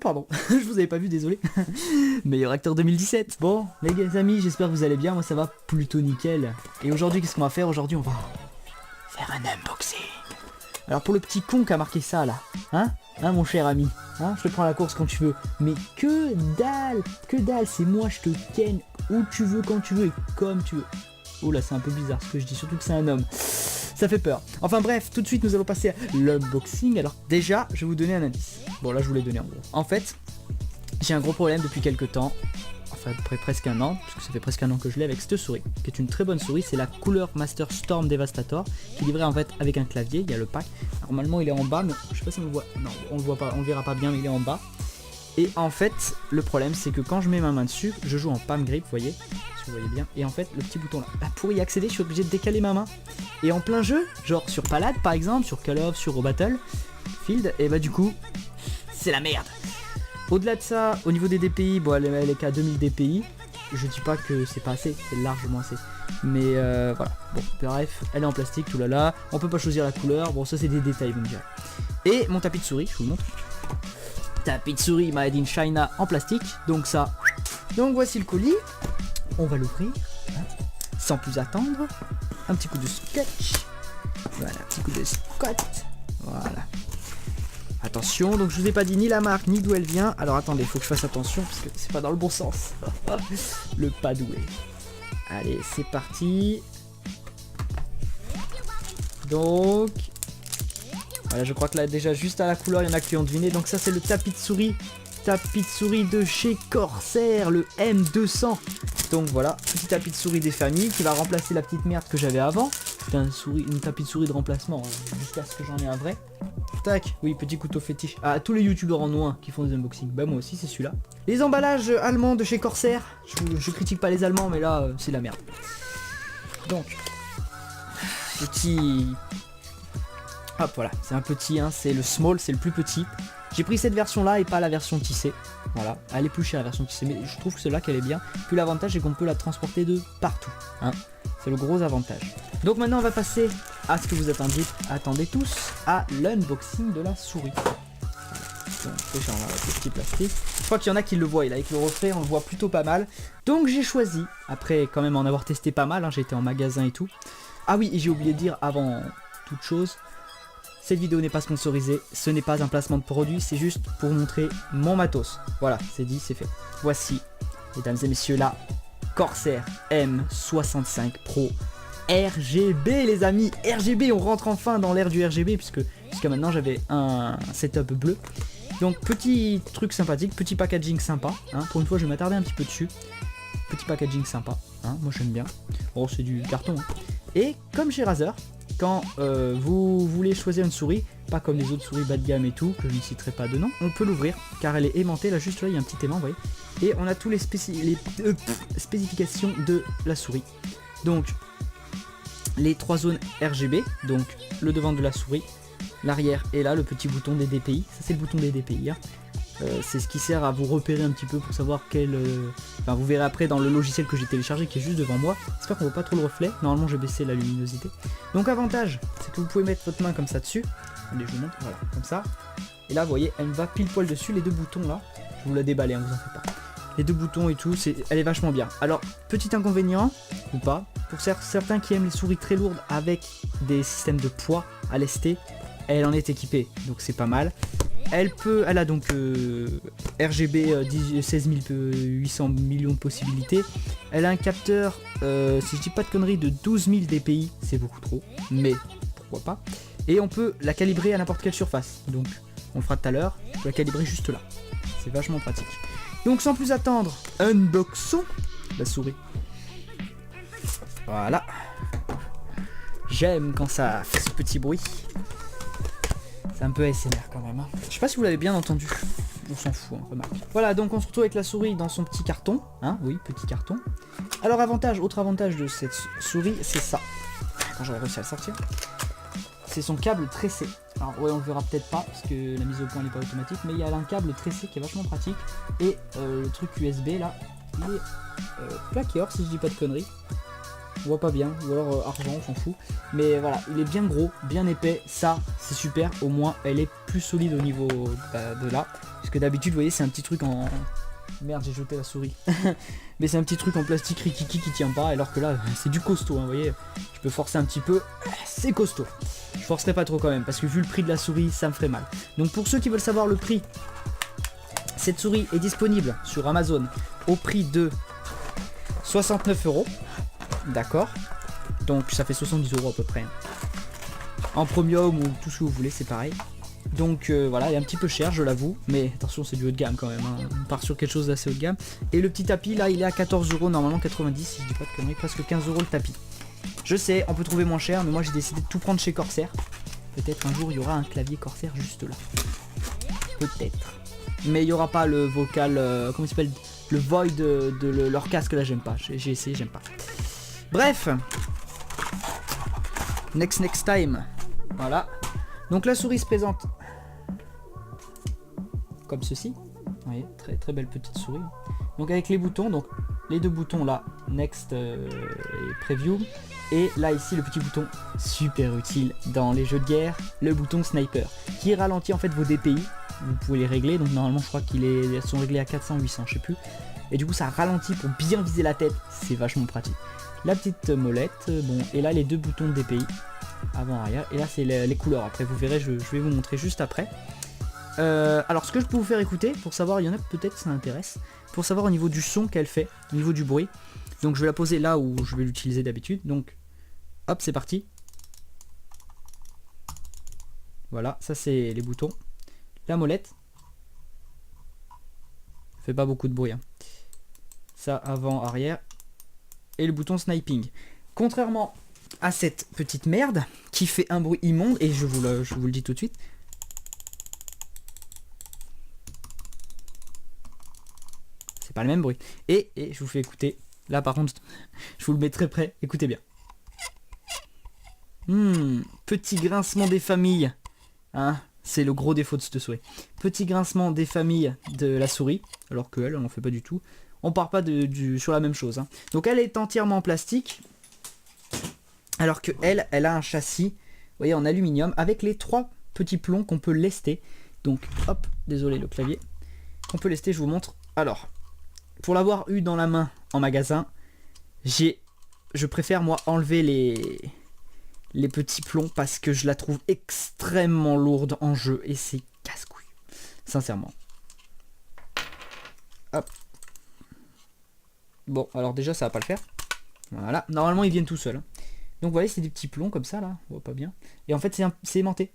pardon, je vous avais pas vu, désolé. Meilleur acteur 2017. Bon, les amis, j'espère que vous allez bien, moi ça va plutôt nickel. Et aujourd'hui, qu'est-ce qu'on va faire? Aujourd'hui, on va faire un unboxing. Alors pour le petit con qui a marqué ça là, hein mon cher ami, hein, je te prends la course quand tu veux. Mais que dalle, c'est moi, je te ken où tu veux, quand tu veux et comme tu veux. Oh là, c'est un peu bizarre ce que je dis, surtout que c'est un homme. Ça fait peur. Enfin bref, tout de suite nous allons passer à l'unboxing. Alors déjà, je vais vous donner un indice. Bon là, je vous l'ai donné en gros. En fait, j'ai un gros problème depuis quelques temps. Enfin, après presque un an, puisque ça fait presque un an que je l'ai avec cette souris, qui est une très bonne souris. C'est la Cooler Master Storm Devastator, qui est livrée en fait avec un clavier. Il y a le pack. Normalement, il est en bas, mais je sais pas si on le voit. Non, on le voit pas, on le verra pas bien, mais il est en bas. Et en fait, le problème, c'est que quand je mets ma main dessus, je joue en palm grip, vous voyez, si vous voyez bien. Et en fait, le petit bouton là, pour y accéder, je suis obligé de décaler ma main. Et en plein jeu, genre sur Palade par exemple, sur Call of, sur Battlefield, et bah du coup, c'est la merde. Au-delà de ça, au niveau des DPI, bon, elle est qu'à 2000 DPI. Je dis pas que c'est pas assez, c'est largement assez. Mais voilà, bon, bref, elle est en plastique, tout là là. On peut pas choisir la couleur, bon, ça c'est des détails, vous me direz. Et mon tapis de souris, je vous le montre. Tapis de souris made in China en plastique, donc ça. Donc voici le colis, on va l'ouvrir, hein, sans plus attendre. Un petit coup de scotch, voilà, un petit coup de scotch, voilà. Attention, donc je vous ai pas dit ni la marque ni d'où elle vient. Alors attendez, il faut que je fasse attention parce que c'est pas dans le bon sens. Le padoué. Allez, c'est parti. Donc voilà, je crois que là déjà juste à la couleur, il y en a qui ont deviné. Donc ça c'est le tapis de souris. Tapis de souris de chez Corsair, le M200. Donc voilà, petit tapis de souris des familles qui va remplacer la petite merde que j'avais avant. C'est une tapis de souris de remplacement, hein, jusqu'à ce que j'en ai un vrai. Tac, oui, petit couteau fétiche. Ah, tous les youtubeurs en ont un qui font des unboxings. Bah moi aussi c'est celui-là. Les emballages allemands de chez Corsair. Je critique pas les Allemands, mais là c'est la merde. Donc, petit... Hop, voilà, c'est un petit, hein, c'est le small, c'est le plus petit. J'ai pris cette version-là et pas la version tissée. Voilà, elle est plus chère la version tissée, mais je trouve que celle-là qu'elle est bien. Puis l'avantage c'est qu'on peut la transporter de partout, hein. C'est le gros avantage. Donc maintenant on va passer à ce que vous attendez tous, à l'unboxing de la souris. Donc déjà on va mettre le petit plastique. Je crois qu'il y en a qui le voient, et là avec le reflet on le voit plutôt pas mal. Donc j'ai choisi, après quand même en avoir testé pas mal, hein, j'ai été en magasin et tout. Ah oui, et j'ai oublié de dire avant toute chose, cette vidéo n'est pas sponsorisée, ce n'est pas un placement de produit, c'est juste pour montrer mon matos. Voilà, c'est dit, c'est fait. Voici, mesdames et messieurs, la Corsair M65 Pro RGB, les amis. RGB, on rentre enfin dans l'ère du RGB, puisque jusqu'à maintenant j'avais un setup bleu. Donc petit truc sympathique, petit packaging sympa, hein. Pour une fois je vais m'attarder un petit peu dessus. Petit packaging sympa, hein. Moi j'aime bien. Oh, c'est du carton, hein. Et comme chez Razer, quand vous voulez choisir une souris, pas comme les autres souris bas de gamme et tout, que je ne citerai pas de nom, on peut l'ouvrir, car elle est aimantée, là juste là il y a un petit aimant, vous voyez. Et on a tous les spécifications de la souris. Donc, les 3 zones RGB, donc le devant de la souris, l'arrière et là, le petit bouton des DPI, ça c'est le bouton des DPI, hein. C'est ce qui sert à vous repérer un petit peu pour savoir quel... Enfin, vous verrez après dans le logiciel que j'ai téléchargé qui est juste devant moi. J'espère qu'on voit pas trop le reflet. Normalement, j'ai baissé la luminosité. Donc, avantage, c'est que vous pouvez mettre votre main comme ça dessus. Allez, je vous montre. Voilà, comme ça. Et là, vous voyez, elle me va pile poil dessus. Les deux boutons là, je vous la déballer, hein, vous en faites pas. Les deux boutons et tout, elle est vachement bien. Alors, petit inconvénient, ou pas, pour certains qui aiment les souris très lourdes avec des systèmes de poids à lester, elle en est équipée. Donc, c'est pas mal. Elle a donc RGB 16 800 millions de possibilités. Elle a un capteur, si je dis pas de conneries, de 12 000 DPI, c'est beaucoup trop, mais pourquoi pas. Et on peut la calibrer à n'importe quelle surface, donc on le fera tout à l'heure, on peut la calibrer juste là. C'est vachement pratique. Donc sans plus attendre, unboxons la souris. Voilà. J'aime quand ça fait ce petit bruit. C'est un peu ASMR quand même, hein. Je sais pas si vous l'avez bien entendu. On s'en fout, hein, remarque. Voilà, donc on se retrouve avec la souris dans son petit carton. Hein, oui, petit carton. Alors autre avantage de cette souris, c'est ça. Quand j'aurai réussi à le sortir. C'est son câble tressé. Alors ouais, on le verra peut-être pas, parce que la mise au point n'est pas automatique. Mais il y a un câble tressé qui est vachement pratique. Et le truc USB là, il est plaqué or si je dis pas de conneries. on voit pas bien, ou alors argent, on s'en fout. Mais voilà, il est bien gros, bien épais, ça c'est super, au moins elle est plus solide au niveau de là. Parce que d'habitude, vous voyez, c'est un petit truc en... Merde, j'ai jeté la souris. Mais c'est un petit truc en plastique rikiki qui tient pas, alors que là, c'est du costaud, hein, vous voyez. Je peux forcer un petit peu, c'est costaud. Je forcerai pas trop quand même, parce que vu le prix de la souris, ça me ferait mal. Donc pour ceux qui veulent savoir le prix, cette souris est disponible sur Amazon au prix de 69 €. D'accord. Donc ça fait 70 € à peu près. En premium ou tout ce que vous voulez, c'est pareil. Donc voilà, il est un petit peu cher, je l'avoue. Mais attention, c'est du haut de gamme quand même. Hein. On part sur quelque chose d'assez haut de gamme. Et le petit tapis, là, il est à 14 €, normalement 90, si je dis pas de conneries, presque 15 € le tapis. Je sais, on peut trouver moins cher, mais moi j'ai décidé de tout prendre chez Corsair. Peut-être un jour, il y aura un clavier Corsair juste là. Peut-être. Mais il n'y aura pas le vocal, comment il s'appelle, le void de leur casque là, j'aime pas. J'ai essayé, j'aime pas. Bref. Next time. Voilà. Donc la souris se présente comme ceci. Vous voyez, très très belle petite souris. Donc avec les boutons, donc les deux boutons là, Next et Preview. Et là ici le petit bouton super utile dans les jeux de guerre, le bouton Sniper, qui ralentit en fait vos DPI. Vous pouvez les régler, donc normalement je crois qu'ils sont réglés à 400, 800, je sais plus. Et du coup ça ralentit pour bien viser la tête, c'est vachement pratique. La petite molette, bon, et là les deux boutons de DPI, avant, arrière, et là c'est les couleurs, après vous verrez, je vais vous montrer juste après. Alors ce que je peux vous faire écouter, pour savoir, il y en a peut-être ça intéresse, pour savoir au niveau du son qu'elle fait, au niveau du bruit. Donc je vais la poser là où je vais l'utiliser d'habitude, donc hop c'est parti. Voilà, ça c'est les boutons. La molette. Fait pas beaucoup de bruit. Hein. Ça avant, arrière. Et le bouton sniping. Contrairement à cette petite merde qui fait un bruit immonde, et je vous le dis tout de suite. C'est pas le même bruit. Et je vous fais écouter. Là par contre, je vous le mets très près. Écoutez bien. Petit grincement des familles. Hein, c'est le gros défaut de cette souris. Petit grincement des familles de la souris. Alors qu'elle, on n'en fait pas du tout. On part pas sur la même chose. Hein. Donc elle est entièrement en plastique. Alors que elle a un châssis, vous voyez, en aluminium. Avec les trois petits plombs qu'on peut lester. Donc hop, désolé le clavier. Qu'on peut lester, je vous montre. Alors, pour l'avoir eu dans la main en magasin, je préfère moi enlever les petits plombs parce que je la trouve extrêmement lourde en jeu et c'est casse-couille, sincèrement. Hop. Bon, alors déjà ça va pas le faire. Voilà, normalement ils viennent tout seuls. Donc vous voyez, c'est des petits plombs comme ça là, on voit pas bien. Et en fait c'est aimanté.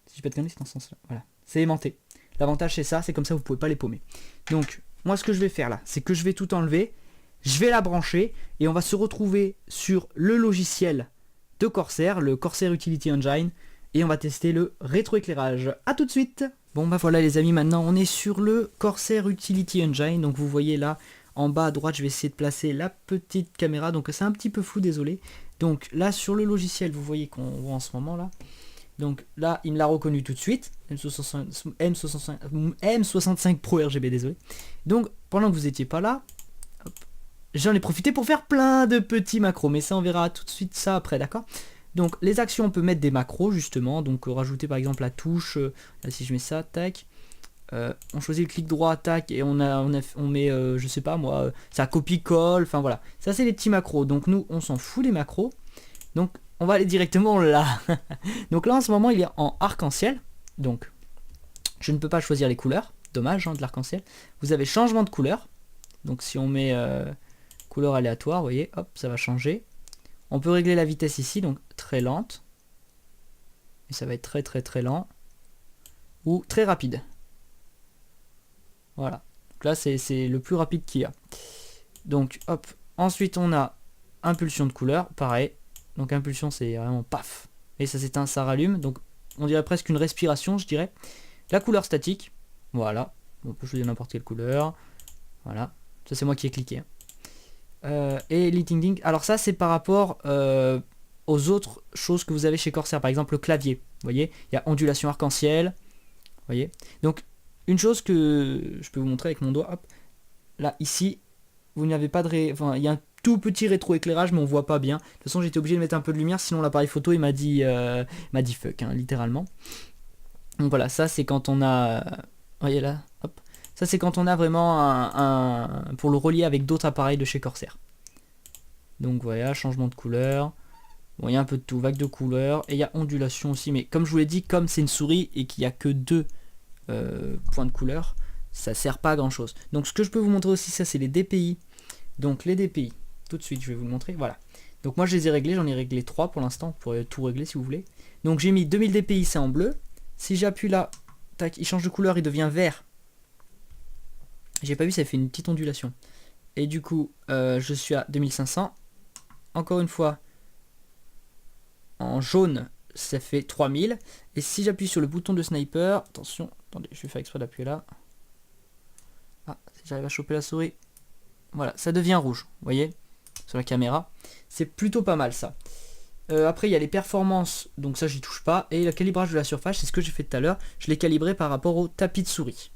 Si je peux te conneries, c'est dans ce sens là. Voilà, c'est aimanté. L'avantage c'est ça, c'est comme ça vous pouvez pas les paumer. Donc moi ce que je vais faire là, c'est que je vais tout enlever. Je vais la brancher et on va se retrouver sur le logiciel de Corsair, le Corsair Utility Engine, et on va tester le rétroéclairage. A tout de suite. Bon bah voilà les amis, maintenant on est sur le Corsair Utility Engine, donc vous voyez là en bas à droite, je vais essayer de placer la petite caméra, donc c'est un petit peu flou, désolé. Donc là sur le logiciel, vous voyez qu'on voit en ce moment là. Donc là, il me l'a reconnu tout de suite, M65 Pro RGB, désolé. Donc pendant que vous n'étiez pas là, j'en ai profité pour faire plein de petits macros, mais ça on verra tout de suite ça après, d'accord? Donc les actions, on peut mettre des macros justement, donc rajouter par exemple la touche, là si je mets ça, tac, on choisit le clic droit, tac, et on met, je sais pas moi, ça copie-colle, enfin voilà. Ça c'est les petits macros, donc nous on s'en fout des macros, donc on va aller directement là. Donc là en ce moment il est en arc-en-ciel, donc je ne peux pas choisir les couleurs, dommage hein, de l'arc-en-ciel. Vous avez changement de couleur, donc si on met... couleur aléatoire, vous voyez, hop, ça va changer. On peut régler la vitesse ici, donc très lente. Et ça va être très très très lent. Ou très rapide. Voilà. Donc là, c'est le plus rapide qu'il y a. Donc, hop. Ensuite, on a impulsion de couleur, pareil. Donc impulsion, c'est vraiment paf. Et ça s'éteint, ça rallume. Donc, on dirait presque une respiration, je dirais. La couleur statique, voilà. On peut choisir n'importe quelle couleur. Voilà. Ça, c'est moi qui ai cliqué. Hein. Et lighting, alors ça c'est par rapport aux autres choses que vous avez chez Corsair, par exemple le clavier, vous voyez, il y a ondulation arc-en-ciel, vous voyez, donc une chose que je peux vous montrer avec mon doigt, hop, là ici, vous n'avez pas de enfin, il y a un tout petit rétroéclairage, mais on voit pas bien. De toute façon, j'étais obligé de mettre un peu de lumière, sinon l'appareil photo il m'a dit fuck, hein, littéralement. Donc voilà, ça c'est quand on a, voyez là, hop, ça c'est quand on a vraiment pour le relier avec d'autres appareils de chez Corsair. Donc voilà, changement de couleur. Bon, il y a un peu de tout, vague de couleurs, et il y a ondulation aussi, mais comme je vous l'ai dit, comme c'est une souris et qu'il n'y a que 2 points de couleur, ça sert pas à grand chose. Donc ce que je peux vous montrer aussi, ça c'est les DPI. Donc les DPI, tout de suite je vais vous le montrer, voilà. Donc moi je les ai réglés, j'en ai réglé 3 pour l'instant, vous pourrez tout régler si vous voulez. Donc j'ai mis 2000 DPI, c'est en bleu. Si j'appuie là, tac, il change de couleur, il devient vert. J'ai pas vu, ça fait une petite ondulation. Et du coup, je suis à 2500. Encore une fois, en jaune, ça fait 3000. Et si j'appuie sur le bouton de sniper, attention, attendez, je vais faire exprès d'appuyer là. Ah, si j'arrive à choper la souris. Voilà, ça devient rouge, vous voyez, sur la caméra. C'est plutôt pas mal ça. Après, il y a les performances, donc ça j'y touche pas. Et le calibrage de la surface, c'est ce que j'ai fait tout à l'heure. Je l'ai calibré par rapport au tapis de souris.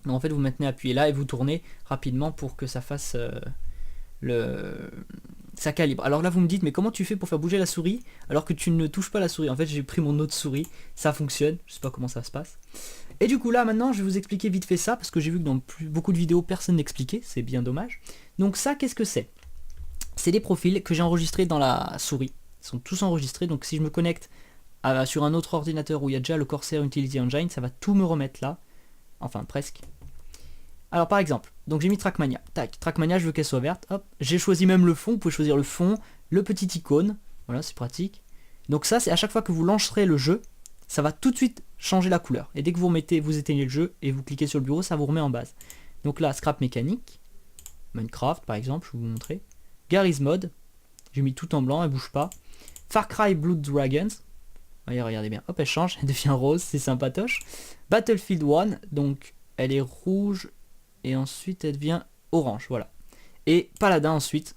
Donc en fait, vous maintenez appuyé là et vous tournez rapidement pour que ça fasse ça calibre. Alors là vous me dites, mais comment tu fais pour faire bouger la souris alors que tu ne touches pas la souris? En fait j'ai pris mon autre souris, ça fonctionne, je sais pas comment ça se passe. Et du coup là maintenant je vais vous expliquer vite fait ça, parce que j'ai vu que dans beaucoup de vidéos personne n'expliquait, c'est bien dommage. Donc ça, qu'est-ce que c'est? C'est des profils que j'ai enregistrés dans la souris, ils sont tous enregistrés, donc si je me connecte sur un autre ordinateur où il y a déjà le Corsair Utility Engine, ça va tout me remettre là, enfin presque. Alors par exemple, donc j'ai mis Trackmania, tac, Trackmania je veux qu'elle soit verte, hop, j'ai choisi même le fond, vous pouvez choisir le fond, le petit icône, voilà c'est pratique. Donc ça c'est à chaque fois que vous lancerez le jeu, ça va tout de suite changer la couleur. Et dès que vous éteignez le jeu et vous cliquez sur le bureau, ça vous remet en base. Donc là, Scrap Mécanique, Minecraft par exemple, je vais vous montrer. Garry's Mod, j'ai mis tout en blanc, elle bouge pas. Far Cry Blood Dragons, voyez, regardez bien, hop elle change, elle devient rose, c'est sympatoche. Battlefield 1, donc elle est rouge, et ensuite elle devient orange, voilà. Et Paladin ensuite,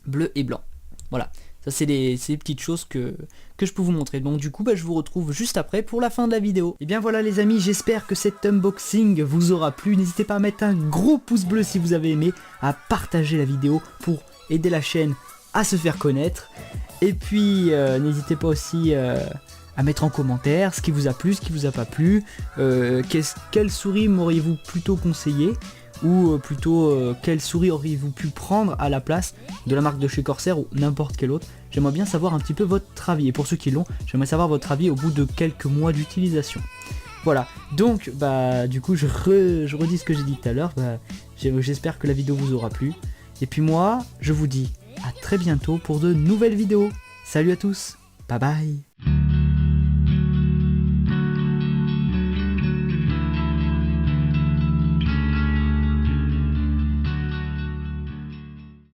bleu et blanc. Voilà, ça c'est des petites choses que je peux vous montrer. Donc du coup, je vous retrouve juste après pour la fin de la vidéo. Et bien voilà les amis, j'espère que cet unboxing vous aura plu. N'hésitez pas à mettre un gros pouce bleu si vous avez aimé, à partager la vidéo pour aider la chaîne à se faire connaître. Et puis n'hésitez pas aussi à mettre en commentaire ce qui vous a plu, ce qui vous a pas plu, quelle souris m'auriez-vous plutôt conseillé, ou plutôt quelle souris auriez-vous pu prendre à la place de la marque de chez Corsair ou n'importe quelle autre. J'aimerais bien savoir un petit peu votre avis, et pour ceux qui l'ont, j'aimerais savoir votre avis au bout de quelques mois d'utilisation. Voilà, donc du coup je redis ce que j'ai dit tout à l'heure, j'espère que la vidéo vous aura plu, et puis moi je vous dis à très bientôt pour de nouvelles vidéos. Salut à tous, bye bye.